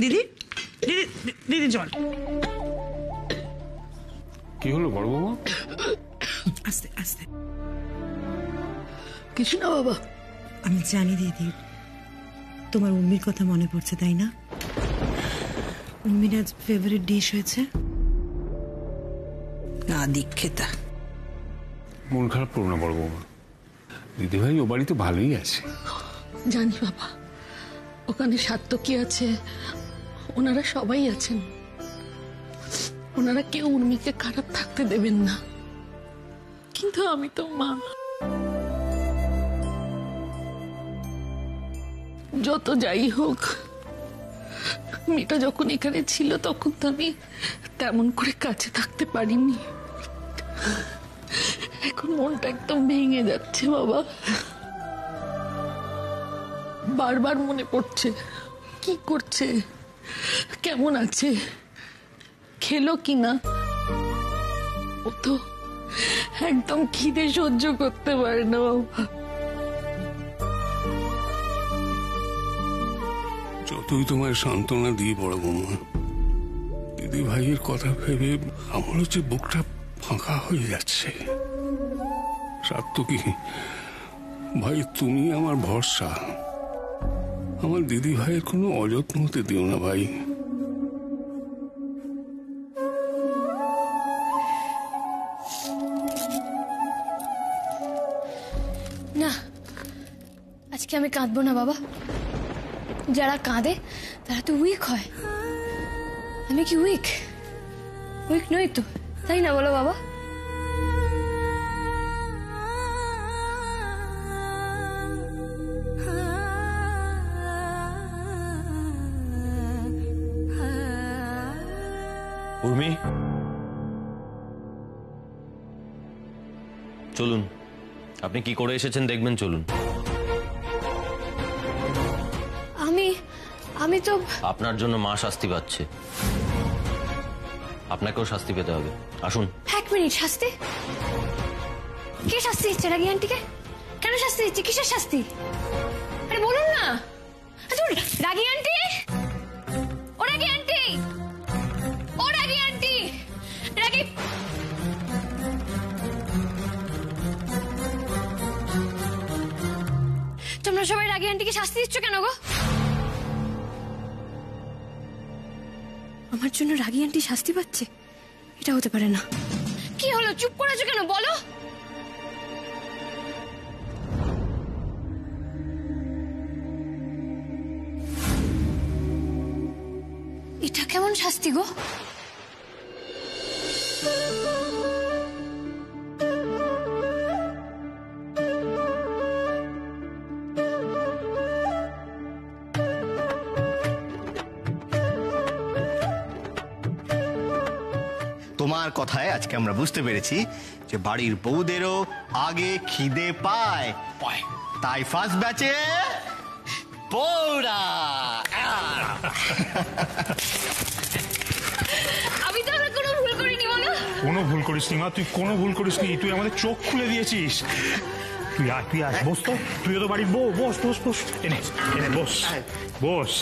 দিদি দিদি দিদি জল। কি হলো বড় বৌমা? আস্তে আস্তে। কিছু না বাবা। আমি জানি দিদি তোমার উম্মির কথা মনে পড়ছে, তাই না? উম্মির আজ ফেভারিট ডিশ হয়েছে দীক্ষিতা। মন খারাপ করো না বড় বৌমা, দিদি ভাই ও বাড়ি তো ভালোই আছে। জানি বাবা, ওখানে সাত্তকী আছে, ওনারা সবাই আছেন, ওনারা কেউ উর্মিকে খারাপ থাকতে দেবেন না। কিন্তু আমি তো মা, যত যাই হোক মেয়েটা যখন এখানে ছিল তখন তো আমি তেমন করে কাছে থাকতে পারিনি। এখন মনটা একদম ভেঙে যাচ্ছে বাবা, বারবার মনে পড়ছে কি করছে, কেমন আছে, খেলো কিনা। ও তো একদম খিদে সহ্য করতে পারে না বাবা। যতই তোমায় সান্ত্বনা দিই বড় বৌমা, দিদি ভাইয়ের কথা ভেবে আমার হচ্ছে বুকটা ফাঁকা হয়ে যাচ্ছে। সাত্তকী ভাই, তুমি আমার ভরসা, আমার দিদি ভাইয়ের কোনো অযত্ন হতে দিও না ভাই। না, আজকে আমি কাঁদবো না বাবা। যারা কাঁদে তারা তো উইক হয়। আমি কি উইক? উইক নই তো, তাই না বলো বাবা? উর্মি, চলুন, আপনি কি করে এসেছেন দেখবেন, চলুন। আমি তো আপনার জন্য মা শাস্তি পাচ্ছে, আপনাকেও শাস্তি পেতে হবে। আসুন। এক মিনিট, শাস্তি? কে শাস্তি দিচ্ছে রাগী আন্টিকে? কেন শাস্তি দিচ্ছে? কিসের শাস্তি? আরে বলুন না। রাগী আন্টি, ও রাগী আন্টি, ও রাগী আন্টি, রাগী। তোমরা সবাই রাগী আন্টিকে শাস্তি দিচ্ছ কেন গো? আমার জন্য রাগী আন্টি শাস্তি পাচ্ছে? এটা হতে পারে না। কি হলো, চুপ করেছো কেন বলো? এটা কেমন শাস্তি গো? তোমার কথায় আজকে আমরা বুঝতে পেরেছি যে বাড়ির বউদেরও আগে খিদে পায়, তাই ফার্স্ট ব্যাচে বউরা। আমি তো আর কোনো ভুল করিনি বলো। কোনো ভুল করিসনি মা, তুই কোনো ভুল করিসনি, তুই আমাদের চোখ খুলে দিয়েছিস। তুই আয়, তুই আয়, বস তো, তুইও তো বাড়ির বউ, বস বস বস, এনে এনে বস বস।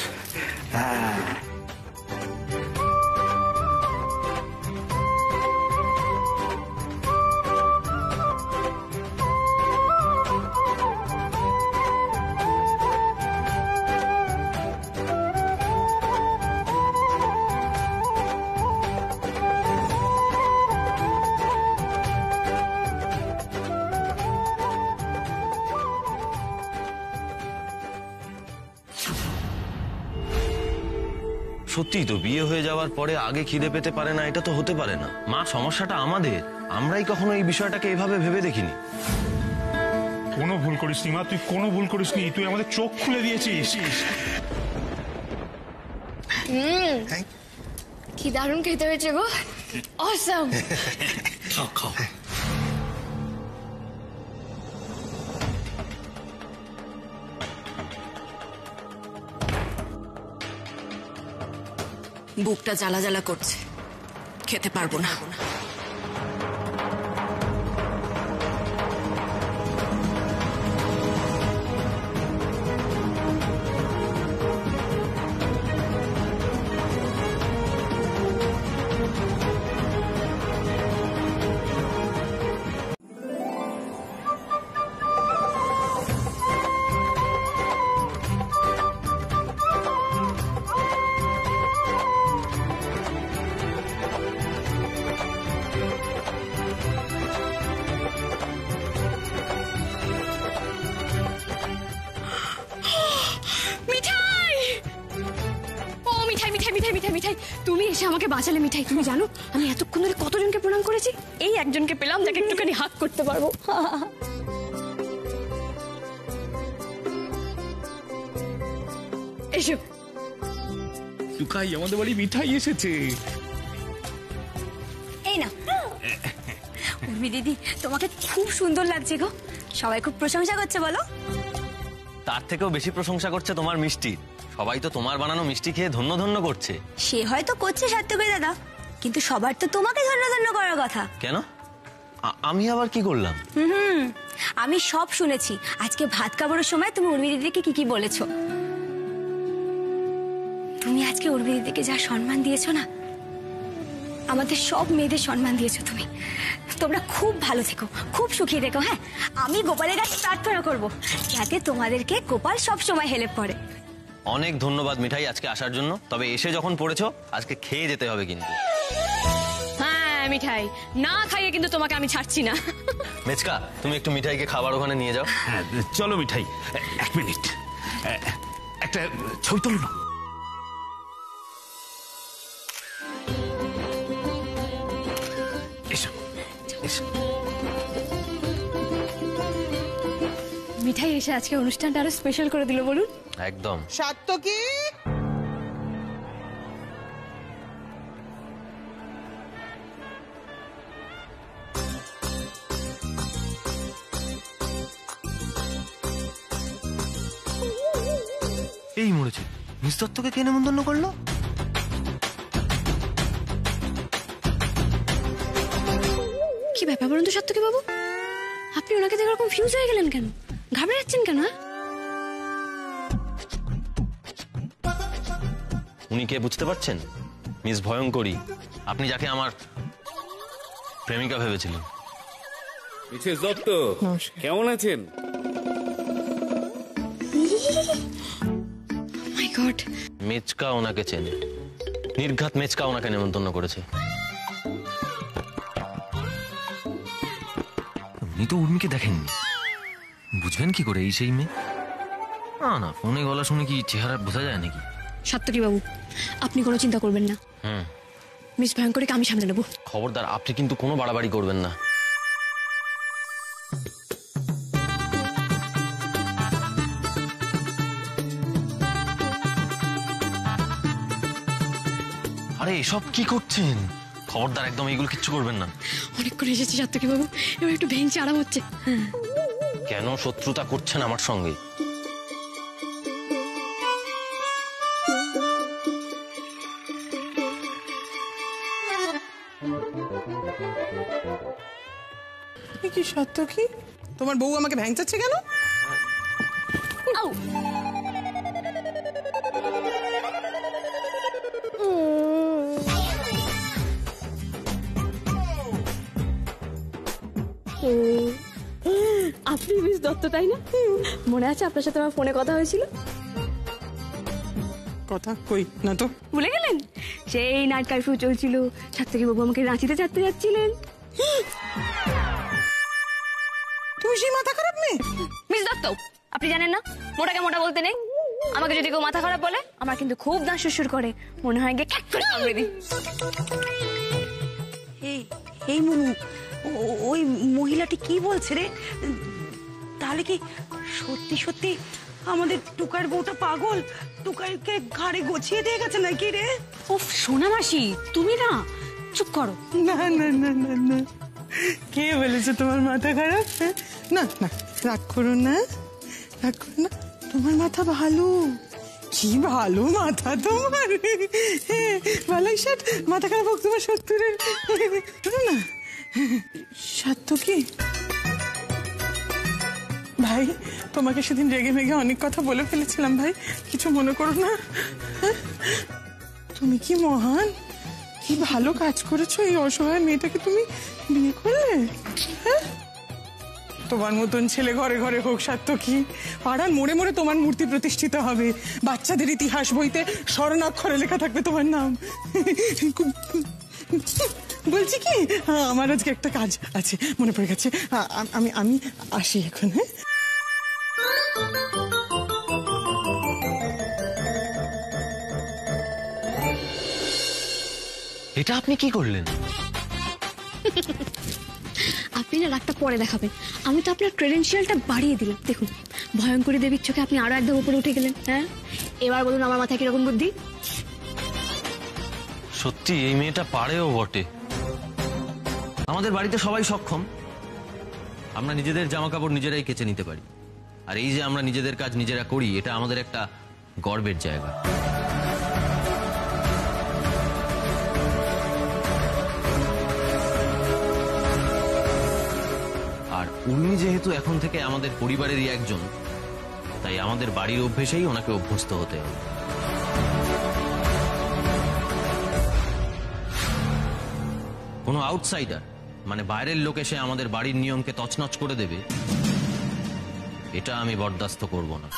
সত্যি তো, বিয়ে হয়ে যাওয়ার পরে আগে খিদে পেতে পারে না, এটা তো হতে পারে না। মা, সমস্যাটা আমাদের, আমরাই কখনো এই বিষয়টাকে এভাবে ভেবে দেখিনি। কোনো ভুল করিসনি মা, তুই কোনো ভুল করিসনি, তুই আমাদের চোখ খুলে দিয়েছিস। কি দারুণ খেতে হয়েছে গো, অসাম। খাও খাও। বুকটা জ্বালা জ্বালা করছে, খেতে পারবো না। এসে আমাকে বাঁচালে মিঠাই। তুমি জানো আমি এতক্ষণ ধরে কতজনকে প্রণাম করেছি, এই একজনকে পেলাম যাকে একটুখানি হাত করতে পারবো। এসো। টুকাই, আমাদের বাড়ি মিঠাই এসেছে। এই না উর্মি দিদি, তোমাকে খুব সুন্দর লাগছে গো, সবাই খুব প্রশংসা করছে বলো। তার থেকেও বেশি প্রশংসা করছে তোমার মিষ্টি। সবাই তো তোমার বানানো মিষ্টি খেয়ে ধন্য ধন্য করছে। সে হয়তো করছে সার্থকী দাদা, কিন্তু সবার তো তোমাকে ধন্য ধন্য করার কথা। কেন? আমি আবার কি করলাম? আমি সব শুনেছি। আজকে ভাত খাবারের সময় তুমি উর্মি দিদিকে কি কি বলেছো। তুমি আজকে উর্মি দিদিকে যা সম্মান দিয়েছো না, আমাদের সব মেয়েদের সম্মান দিয়েছো তুমি। তোমরা খুব ভালো থেকো, খুব সুখী থেকো। হ্যাঁ, আমি গোপালের কাছে প্রার্থনা করবো যাতে তোমাদেরকে গোপাল সব সময় হেল্প করে। অনেক ধন্যবাদ মিঠাই আজকে আসার জন্য। তবে এসে যখন পড়েছো, আজকে খেয়ে যেতে হবে কিন্তু। হ্যাঁ মিঠাই, না খাইয়ে কিন্তু তোমাকে আমি ছাড়ছি না। মেচকা, তুমি একটু মিঠাইকে খাবার ওখানে নিয়ে যাও। হ্যাঁ চলো মিঠাই, 1 মিনিট, একটা ছবি তোলো না। এসো এসো। মিঠাই এসে আজকে অনুষ্ঠানটা আরো স্পেশাল করে দিল বলুন। একদম। সাত্তকী, এই মরেছে, মিস দত্তকে কে নেমন্তন্ন করলো? কি ব্যাপার বলুন তো সাত্তকী বাবু, আপনি ওনাকে দেখে কনফিউজ হয়ে গেলেন কেন? ঘাবড়ে যাচ্ছেন কেন? উনি কে বুঝতে পারছেন? মিস ভয়ঙ্করী, আপনি যাকে আমার প্রেমিকা ভেবেছিলেন। মিসেস দত্ত, কেমন আছেন? মাই গড, মেচকা ওনাকে চেনে। নির্ঘাত মেচকা ওনাকে নেমন্তন্ন করেছে। উনি তো উর্মিকে দেখেননি, বুঝবেন কি করে এই সেই মেয়ে? না না, ফোনে গলা শুনে কি চেহারা বোঝা যায় নাকি? সাত্তকী বাবু আপনি কোনো চিন্তা করবেন না, মিস ভয়ঙ্করীকে আমি সামলে নেবো। খবরদার, আপনি কিন্তু কোনো বাড়াবাড়ি করবেন না। আরে এসব কি করছেন? খবরদার, একদম এইগুলো কিচ্ছু করবেন না। অনেক করে এসেছি সাত্তকী বাবু, এবার একটু ভেঙচি আরাম হচ্ছে। কেন শত্রুতা করছেন আমার সঙ্গে? কি সাত্তকী, তোমার বউ আমাকে ভ্যাংচাচ্ছে কেন? আপনি মিস দত্ত তাই না? মনে আছে আপনার সাথে আমার ফোনে কথা হয়েছিল? কথা কই না তো। ভুলে গেলেন? সেই নাইট কারফিউ চলছিল, সাত্তকী বাবু আমাকে রাঁচিতে ছাড়তে যাচ্ছিলেন। তুমি সেই মাথা খারাপ মেয়ে? মিস দত্ত, আপনি জানেন না মোটাকে মোটা বলতে নেই। আমাকে যদি কেউ মাথা খারাপ বলে, আমার কিন্তু খুব দাঁত সুরসুর করে, মনে হয় গিয়ে খ্যাক করে কামড়ে দিই। এই মনু, ওই মহিলাটি কি বলছে রে? তাহলে কি সত্যি সত্যি আমাদের টুকার বউটা পাগল, টুকাইকে ঘাড়ে গছিয়ে দিয়ে গেছে নাকি রে? উফ সোনা মাসি, তুমি না চুপ করো। না না না না না, কে বলেছে তোমার মাথা খারাপ? না না, রাগ করো না, রাগ করো না, তোমার মাথা ভালো। কি ভালো মাথা তোমার, ভালোই ষাট মাথা খারাপ হোক তোমার 70-এর। না সাত্তকী ভাই, তোমাকে সেদিন রেগে মেগে অনেক কথা বলে ফেলেছিলাম ভাই, কিছু মনে করো না। তুমি কি মহান, কি ভালো কাজ করেছো, এই অসহায় মেয়েটাকে তুমি বিয়ে করলে। হ্যাঁ, তোমার মতন ছেলে ঘরে ঘরে হোক সাত্তকী, পাড়ার মোড়ে মোড়ে তোমার মূর্তি প্রতিষ্ঠিত হবে, বাচ্চাদের ইতিহাস বইতে স্বর্ণাক্ষরে লেখা থাকবে তোমার নাম। বলছি কি, আমার আজকে একটা কাজ আছে, মনে পড়ে গেছে, আমি আমি আসি এখন। হ্যাঁ, এটা আপনি কি করলেন? আপনি না রাগটা পরে দেখাবেন, আমি তো আপনার ক্রেডেন্সিয়ালটা বাড়িয়ে দিলাম। দেখুন, ভয়ঙ্করী দেবীর চোখে আপনি আরো একদম উপরে উঠে গেলেন। হ্যাঁ, এবার বলুন আমার মাথায় কিরকম বুদ্ধি? সত্যি এই মেয়েটা পারেও বটে। আমাদের বাড়িতে সবাই সক্ষম, আমরা নিজেদের জামা কাপড় নিজেরাই কেচে নিতে পারি। আর এই যে আমরা নিজেদের কাজ নিজেরা করি, এটা আমাদের একটা গর্বের জায়গা। আর উনি যেহেতু এখন থেকে আমাদের পরিবারেরই একজন, তাই আমাদের বাড়ির অভ্যেসেই ওনাকে অভ্যস্ত হতে হবে। কোনো আউটসাইডার মানে বাইরের লোক এসে আমাদের বাড়ির নিয়মকে তছনছ করে দেবে, এটা আমি বরদাস্ত করব না।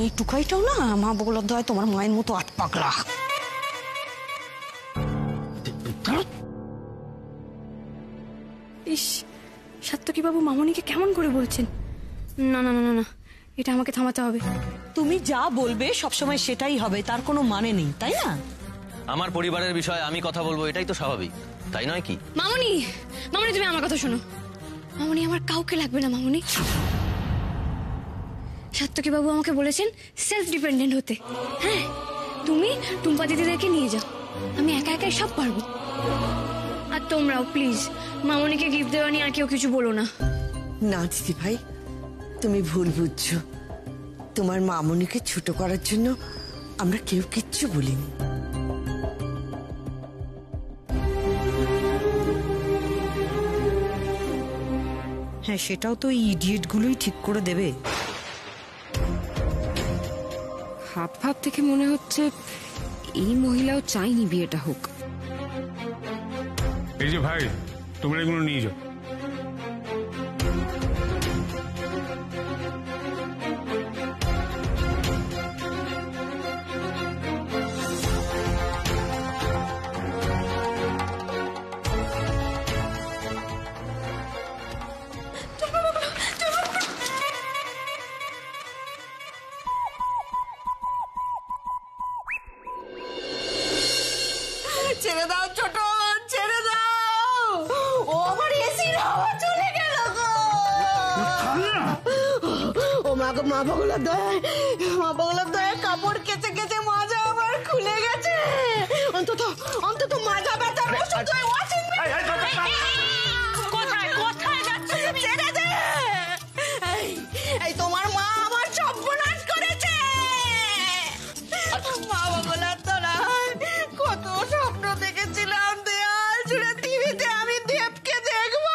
এই টুকাইটাও না মা বগলার দয় তোমার মায়ের মতো আট পাগলা। ইস, সাত্তকী বাবু মামনিকে কেমন করে বলছেন? না না না না না, এটা আমাকে থামাতে হবে। তুমি যা বলবে সবসময় সেটাই হবে, তার কোনো মানে নেই, তাই না? আমার পরিবারের বিষয়ে আমি কথা বলবো, এটাই তো স্বাভাবিক, তাই নয় কি? মামনি, মামনি তুমি আমার কথা শোনো। মামনি, আমার কাউকে লাগবে না মামনি। সাত্তকী বাবু আমাকে বলেছেন সেলফ ডিপেন্ডেন্ট হতে। হ্যাঁ, তুমি টুম্পা দিদিদেরকে নিয়ে যাও, আমি একা একাই সব পারবো। আর তোমরাও প্লিজ মামনিকে গিফট দেওয়া নিয়ে আর কেউ কিছু বলো না। না দিদি ভাই, তুমি ভুল বুঝছো। তোমার মামনিকে ছোট করার জন্য আমরা কেউ কিচ্ছু বলিনি। হ্যাঁ, সেটাও তো এই ইডিয়েট গুলোই ঠিক করে দেবে। হাব ভাব থেকে মনে হচ্ছে এই মহিলাও চাইনি বিয়েটা হোক। এই যে ভাই, তোমরা এগুলো নিয়ে যাও। ছেড়ে দাও ছোট, ছেড়ে দাও। ও আমার এসির হাওয়া চলে গেল গো। ও মা গো, মা বগলার দয়, মা বগলার দয় কাপড় কেচে কেচে মাজা আবার খুলে গেছে। অন্তত অন্তত মাজা ব্যথার ওষুধ ওয়াশিং কোথায় কোথায় যাচ্ছে? ছেড়ে দে। এই তোমার মা আমার সর্বনাশ করেছে। মা বগলার দয়, কত স্বপ্ন দেখেছিলাম দেয়াল জুড়ে টিভিতে আমি দেবকে দেখবো।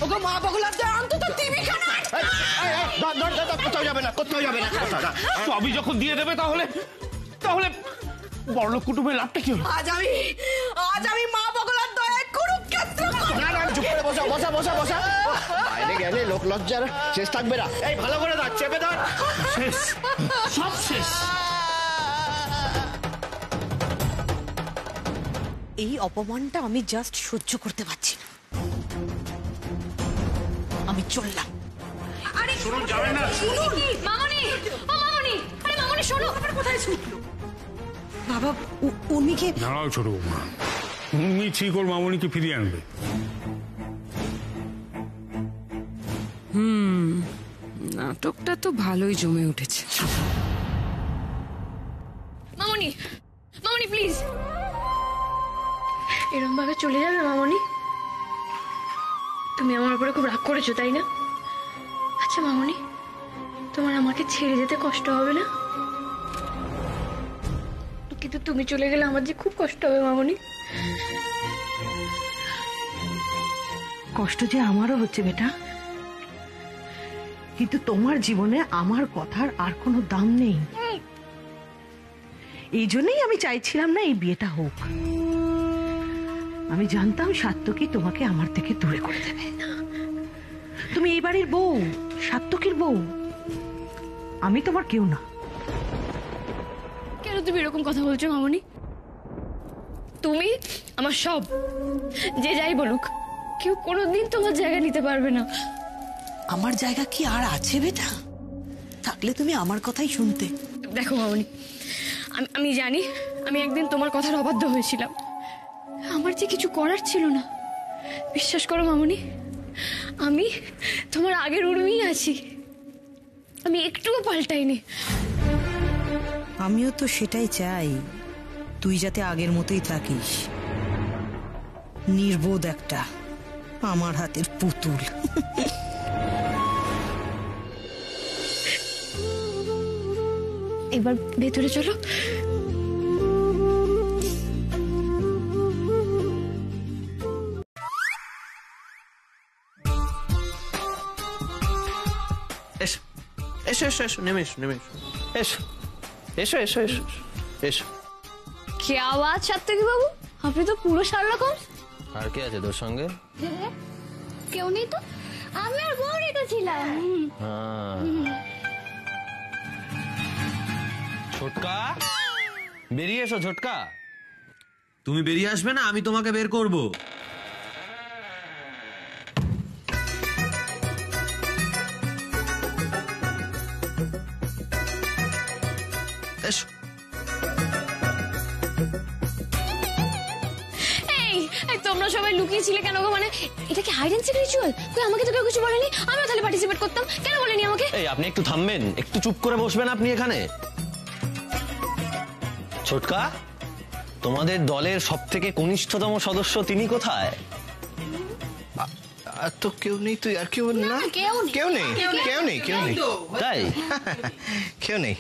ওগো মা বগলার দয়, অন্তত টিভি খানা। কোথাও যাবে না, কোথাও যাবে না। সবই যখন দিয়ে দেবে তাহলে তাহলে বড়লোক কুটুমের লাভটা কি হলো? আজ আমি মা বগলার দয় কুরুক্ষেত্র। না না, চুপ করে বসা বসা বসা বসা। বাইরে গেলে লোক লজ্জার শেষ থাকবে না। এই ভালো করে দাঁড় চেপে ধর। শেষ, সব শেষ। এই অপমানটা আমি জাস্ট সহ্য করতে পারছি না। আমি চললাম। আরে শুনুন, যাবেন না। শুনুন মামনি, ও মামনি, আরে মামনি শোনো। আবার কোথায় ছুটলো? বাবা, উর্মিকে দাঁড়াও ছোট বৌমা, উর্মি ঠিক ওর মামনিকে ফিরিয়ে আনবে। নাটকটা তো ভালোই জমে উঠেছে। মামনি, মামনি প্লিজ, এরকম ভাবে চলে যাবে মামনি? তুমি আমার উপরে খুব রাগ করেছো তাই না? আচ্ছা মামনি, তোমার আমাকে ছেড়ে যেতে কষ্ট হবে না? কিন্তু তুমি চলে গেলে আমার যে খুব কষ্ট হবে মামনি। কষ্ট যে আমারও হচ্ছে বেটা, কিন্তু তোমার জীবনে আমার কথার আর কোনো দাম নেই। এই জন্যই আমি চাইছিলাম না এই বিয়েটা হোক। আমি জানতাম সাত্তকী তোমাকে আমার থেকে দূরে করে দেবে। তুমি এই বাড়ির বউ, সাত্তকীর বউ, আমি তোমার কেউ না। তুমি এরকম কথা বলছো মামনি? তুমি আমার সব, যে যাই বলুক কেউ কোনোদিন তোমার জায়গা নিতে পারবে না। আমার জায়গা কি আর আছে বেটা? থাকলে তুমি আমার কথাই শুনতে। দেখো মামনি, আমি জানি আমি একদিন তোমার কথার অবাধ্য হয়েছিলাম, আমার যে কিছু করার ছিল না। বিশ্বাস করো মামনি, আমি তোমার আগের উর্মিই আছি, আমি একটুও পাল্টাইনি। আমিও তো সেটাই চাই, তুই যাতে আগের মতোই থাকিস। নির্বোধ একটা আমার হাতের পুতুল। এবার ভেতরে চলো। এসো এসো এসো এসো, নেমে এসো, নেমে এসো, এসো এসো এসো এসো এসো। क्या बात সাত্তকী বাবু, আপনি তো পুরো শার্লক হোমস। আর কে আছে তোর সঙ্গে? কেউ নেই তো, আমি আর গৌরী তো ছিলাম। ছোটকা, বেরিয়ে এসো ছোটকা। তুমি বেরিয়ে আসবে না, আমি তোমাকে বের করব। এসো। এই তোমরা সবাই লুকিয়েছিলে কেন গো? মানে এটা কি হাইড এন্ড সিক রিচুয়াল? কই আমাকে তো কেউ কিছু বলেনি, আমিও তাহলে পার্টিসিপেট করতাম, কেন বলেনি আমাকে? এই আপনি একটু থামবেন, একটু চুপ করে বসবেন আপনি এখানে। ছোটকা, তোমাদের দলের সবথেকে কনিষ্ঠতম সদস্য তিনি কোথায়? আর তো কেউ নেই, তুই আর কেউ না? কেউ নেই, কেউ নেই, কেউ নেই, তাই? কেউ নেই।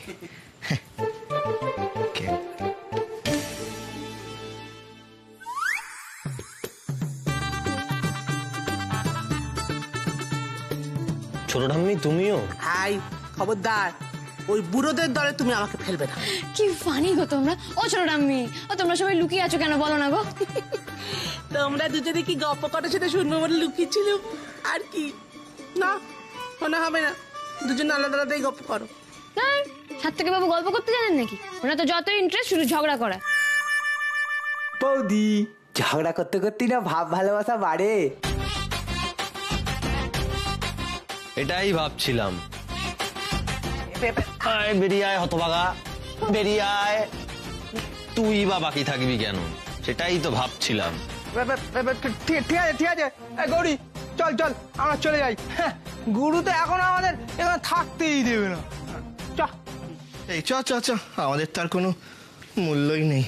ছোট ঠাম্মি তুমিও? হাই, খবরদার ওই বুড়োদের দলে তুমি আমাকে ফেলবে না। কি ফানি গো তোমরা। ও ছোট রাম্মি, ও তোমরা সবাই লুকিয়ে আছো কেন বলো না গো? তোমরা দুজনে কি গপ্প করার সাথে শুনবো বলে লুকিয়েছিল, আর কি না মনে হবে না। দুজন আলাদা আলাদাই গপ্প করো। সাত্তকী বাবু গল্প করতে জানেন নাকি? ওরা তো যতই ইন্টারেস্ট শুধু ঝগড়া করা। বৌদি, ঝগড়া করতে করতেই না ভাব ভালোবাসা বাড়ে। এটাই ভাবছিলাম। আয় বেরিয়ে আয় হতভাগা, বেরিয়ে আয়। তুই বা বাকি থাকবি কেন, সেটাই তো ভাবছিলাম। ঠিক আছে ঠিক আছে, গৌরী চল চল আমরা চলে যাই। গুরু তো এখন আমাদের এখানে থাকতেই দেবে না। এই চ চ চ, আমাদের তার কোনো মূল্যই নেই।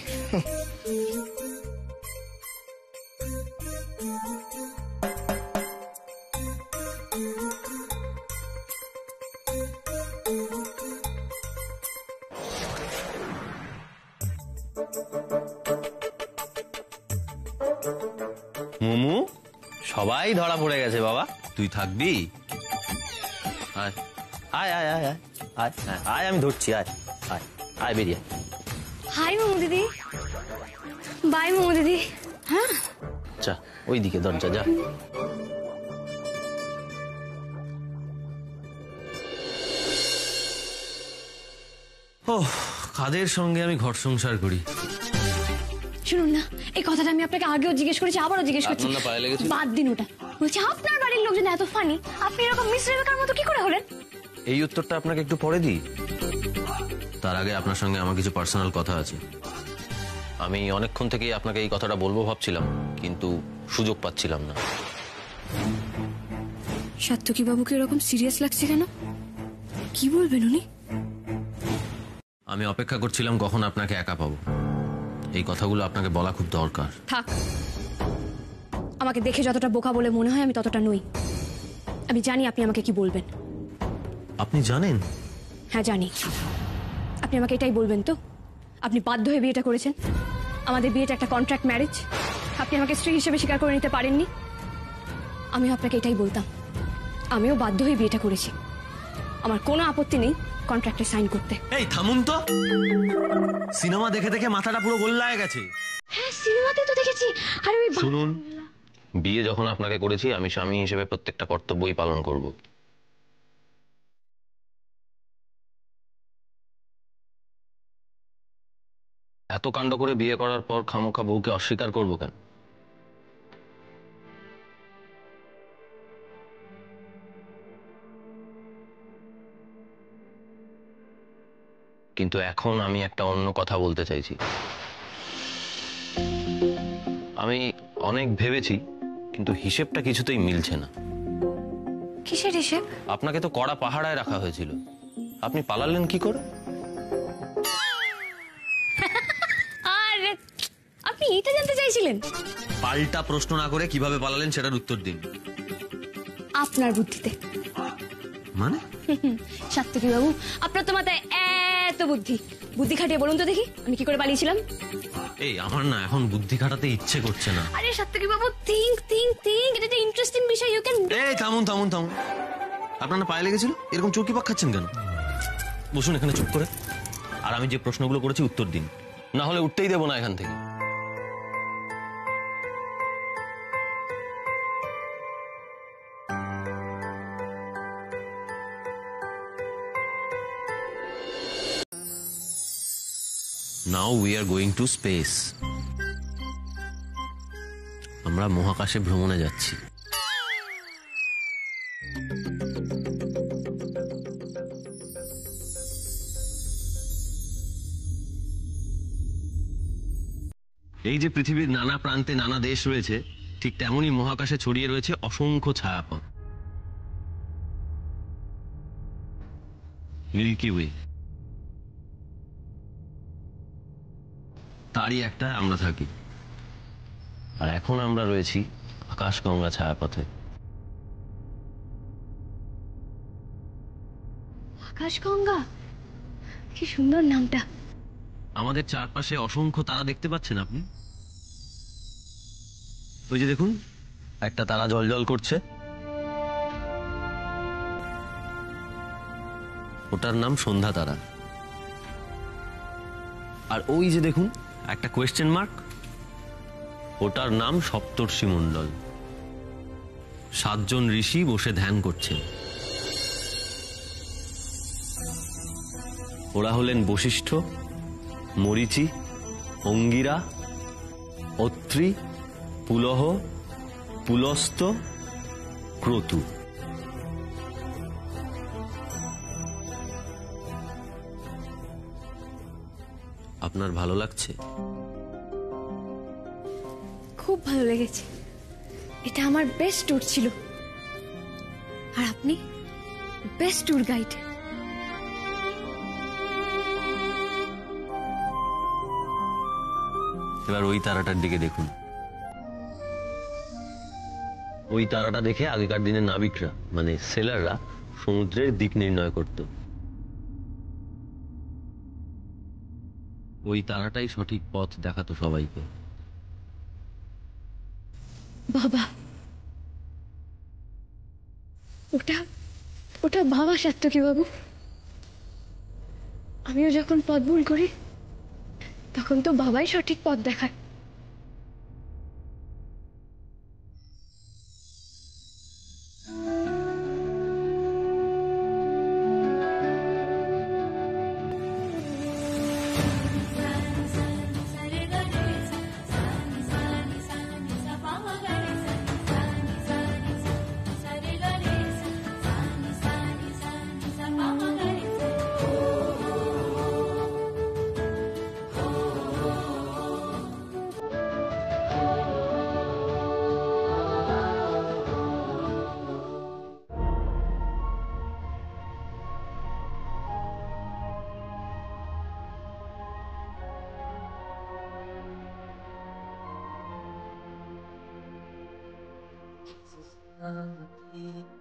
মোমু, সবাই ধরা পড়ে গেছে বাবা, তুই থাকবি? আয় আয় আয় আয় আয় আয় আয়, আমি ধরছি, আয় আয় আয়, বেরিয়ে। হাই মোমু দিদি, বাই মোমু দিদি। হ্যাঁ যা ওইদিকে দরজা, যা। ও, কাদের সঙ্গে আমি ঘর সংসার করি। শুনুন না, এই কথাটা আমি আপনাকে আগেও জিজ্ঞেস করেছি, আবারও জিজ্ঞেস করছি। আপনার পায়ে লেগেছে? বাদ দিন ওটা। বলছি আপনার বাড়ির লোকজন এত ফানি, আপনি এরকম মিস রেবেকার মতো কি করে হলেন? এই উত্তরটা আপনাকে একটু পরে দিই, তার আগে আপনার সঙ্গে আমার কিছু পার্সোনাল কথা আছে। আমি অনেকক্ষণ থেকেই আপনাকে এই কথাটা বলবো ভাবছিলাম, কিন্তু সুযোগ পাচ্ছিলাম না। সাত্তকী বাবুকে এরকম সিরিয়াস লাগছে কেন? কি বলবেন উনি? আমি অপেক্ষা করছিলাম কখন আপনাকে একা পাবো। এই কথাগুলো আপনাকে বলা খুব দরকার। থাক, আমাকে দেখে যতটা বোকা বলে মনে হয় আমি ততটা নই। আমি জানি আপনি আমাকে কি বলবেন। আপনি জানেন? হ্যাঁ জানি। আপনি আমাকে এটাই বলবেন তো, আপনি বাধ্য হয়ে বিয়েটা করেছেন? আমাদের বিয়েটা একটা কন্ট্রাক্ট ম্যারেজ, আপনি আমাকে স্ত্রী হিসেবে স্বীকার করে নিতে পারেননি। আমিও আপনাকে এটাই বলতাম, আমিও বাধ্য হয়ে বিয়েটা করেছি। আমার কোনো আপত্তি নেই কন্ট্রাক্টে সাইন করতে। এই থামুন তো, সিনেমা দেখে দেখে মাথাটা পুরো গোল্লায় গেছে। হ্যাঁ সিনেমাতে তো দেখেছি। আর ওই শুনুন, বিয়ে যখন আপনাকে করেছি, আমি স্বামী হিসেবে প্রত্যেকটা কর্তব্যই পালন করব। এত কাণ্ড করে বিয়ে করার পর খামোখা বউকে অস্বীকার করবো কেন? কিন্তু এখন আমি একটা অন্য কথা বলতে চাইছি। আমি অনেক ভেবেছি, কিন্তু হিসেবটা কিছুতেই মিলছে না। কিসের হিসেব? আপনাকে তো কড়া পাহারায় রাখা হয়েছিল, আপনি পালালেন কি করে? আর আপনি এটা জানতে চাইছিলেন? পাল্টা প্রশ্ন না করে কিভাবে পালালেন সেটার উত্তর দিন। আপনার বুদ্ধিতে। মানে? সাত্তকী বাবু, আপনার তো মাথায় এত বুদ্ধি, বুদ্ধি খাটিয়ে বলুন তো দেখি আমি কি করে পালিয়েছিলাম। এই আমার না এখন বুদ্ধি খাটাতে ইচ্ছে করছে না। আরে সাত্তকী বাবু, থিঙ্ক থিঙ্ক থিঙ্ক, এটা একটা ইন্টারেস্টিং বিষয়, ইউ ক্যান। এই থামুন থামুন থামুন, আপনার না পায়ে লেগেছিল? এরকম চোরকি পাক খাচ্ছেন কেন? বসুন এখানে চুপ করে, আর আমি যে প্রশ্নগুলো করেছি উত্তর দিন, না হলে উঠতেই দেবো না এখান থেকে। Now we are going to space. আমরা মহাকাশে ভ্রমণে যাচ্ছি। এই যে পৃথিবীর নানা প্রান্তে নানা দেশ রয়েছে, ঠিক তেমনই মহাকাশে ছড়িয়ে রয়েছে অসংখ্য ছায়াপথ। মিল্কি ওয়ে, তারই একটা আমরা থাকি। আর এখন আমরা রয়েছি আকাশগঙ্গা ছায়াপথে। আকাশগঙ্গা, কি সুন্দর নামটা। আমাদের চারপাশে অসংখ্য তারা দেখতে পাচ্ছেন আপনি? ওই যে দেখুন, একটা তারা জ্বলজ্বল করছে, ওটার নাম সন্ধ্যা তারা। আর ওই যে দেখুন একটা কোয়েশ্চেন মার্ক, ওটার নাম সপ্তর্ষি মণ্ডল। 7 জন ঋষি বসে ধ্যান করছেন। ওরা হলেন বশিষ্ঠ, মরীচি, অঙ্গিরা, অত্রি, পুলহ, পুলস্ত, ক্রতু। আপনার ভালো লাগছে? খুব ভালো লেগেছে, এটা আমার বেস্ট ট্যুর ছিল। আর আপনি বেস্ট ট্যুর গাইড। এবার ওই তারাটার দিকে দেখুন। ওই তারাটা দেখে আগেকার দিনে নাবিকরা মানে সেলাররা সমুদ্রের দিক নির্ণয় করত। ওই তারাটাই সঠিক পথ দেখাতো সবাইকে। বাবা, ওটা ওটা বাবা সাত্তকী বাবু। আমিও যখন পথ ভুল করি তখন তো বাবাই সঠিক পথ দেখায়। Thank you.